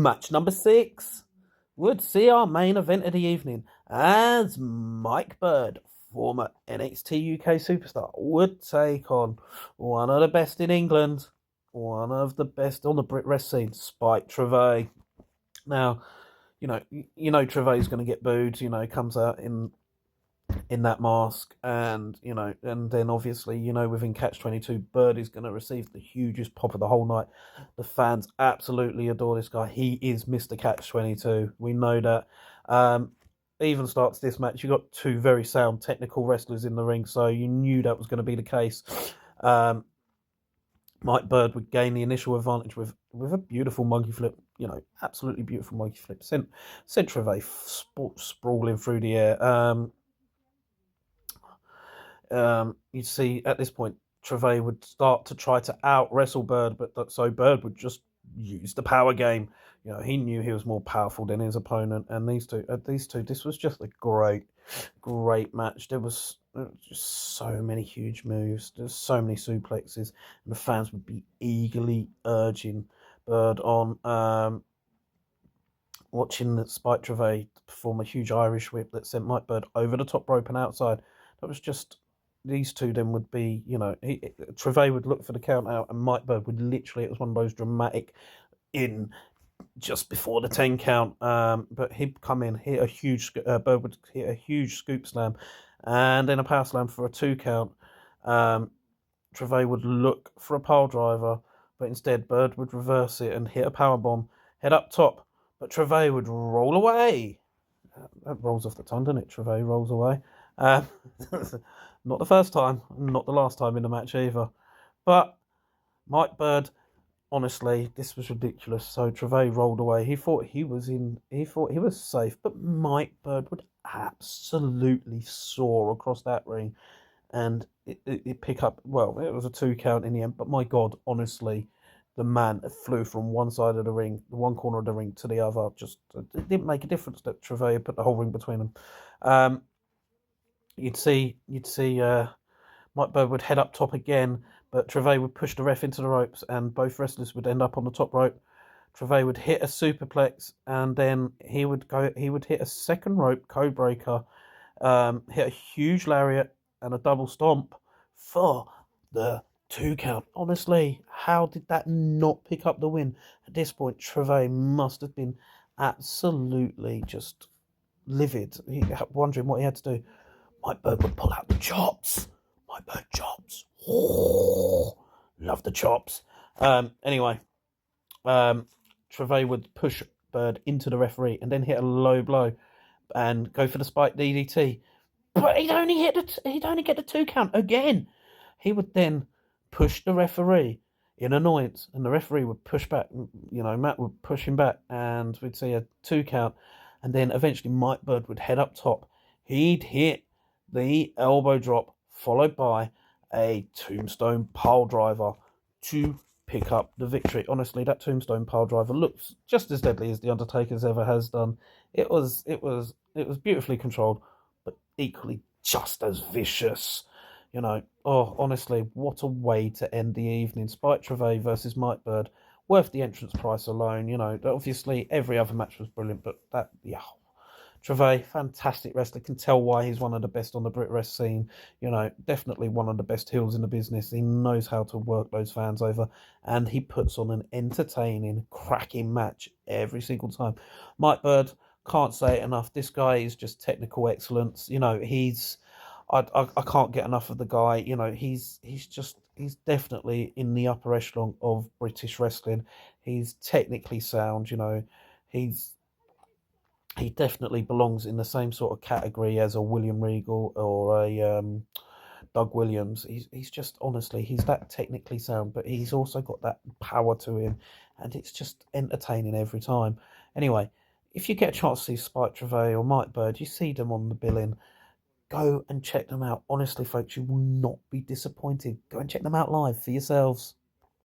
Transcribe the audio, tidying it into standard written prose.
Match number 6 would see our main event of the evening as Mike Bird, former NXT UK superstar, would take on one of the best in England, one of the best on the Brit Rest scene, Spike Trivet. Now, Trivet's going to get booed. Comes out in that mask, and then obviously, within Catch 22, Bird is going to receive the hugest pop of the whole night. The fans absolutely adore this guy. He is Mr. Catch 22. We know that. Even starts this match, you got two very sound technical wrestlers in the ring, so you knew that was going to be the case. Mike Bird would gain the initial advantage with a beautiful monkey flip, absolutely beautiful monkey flip. Sent Trivet sprawling through the air. You'd see at this point Trivet would start to try to out wrestle Bird, but so Bird would just use the power game. He knew he was more powerful than his opponent, and these two, this was just a great match. There was just so many huge moves. There's so many suplexes, and the fans would be eagerly urging Bird on. Watching Spike Trivet perform a huge Irish whip that sent Mike Bird over the top rope and outside. That was just. These two then would be, Trivet would look for the count out, and Mike Bird would literally, it was one of those dramatic in just before the 10 count. But he'd come in, Bird would hit a huge scoop slam, and then a power slam for a 2 count. Trivet would look for a pile driver, but instead Bird would reverse it and hit a power bomb, head up top, but Trivet would roll away. That rolls off the tongue, doesn't it? Trivet rolls away. Not the first time, not the last time in the match either. But Mike Bird, honestly, this was ridiculous. So Trivet rolled away. He thought he was safe, but Mike Bird would absolutely soar across that ring, and it pick up. Well, it was a 2 count in the end. But my God, honestly, the man flew from one side of the ring, one corner of the ring, to the other. Just it didn't make a difference that Trivet put the whole ring between them. You'd see Mike Bird would head up top again, but Trivet would push the ref into the ropes, and both wrestlers would end up on the top rope. Trivet would hit a superplex, and then he would hit a second rope code breaker, hit a huge lariat and a double stomp for the 2 count. Honestly, how did that not pick up the win? At this point, Trivet must have been absolutely just livid, wondering what he had to do. Mike Bird would pull out the chops. Mike Bird chops. Oh, love the chops. Anyway, Trivet would push Bird into the referee and then hit a low blow and go for the spike DDT. But he'd only get the 2 count again. He would then push the referee in annoyance, and the referee would push back. Matt would push him back, and we'd see a 2 count, and then eventually Mike Bird would head up top. He'd hit the elbow drop, followed by a tombstone pile driver to pick up the victory. Honestly, that tombstone pile driver looks just as deadly as the Undertaker's ever has done. It was beautifully controlled, but equally just as vicious. Honestly, what a way to end the evening. Spike Trivet versus Mike Bird, worth the entrance price alone. Obviously every other match was brilliant, but that, yeah. Trivet, fantastic wrestler, can tell why he's one of the best on the Brit Rest scene. Definitely one of the best heels in the business. He knows how to work those fans over, and he puts on an entertaining, cracking match every single time. Mike Bird, can't say it enough. This guy is just technical excellence. I can't get enough of the guy. He's definitely in the upper echelon of British wrestling. He's technically sound. He definitely belongs in the same sort of category as a William Regal or a Doug Williams. He's just, honestly, he's that technically sound, but he's also got that power to him, and it's just entertaining every time. Anyway, if you get a chance to see Spike Trivet or Mike Bird, you see them on the billing, go and check them out. Honestly, folks, you will not be disappointed. Go and check them out live for yourselves.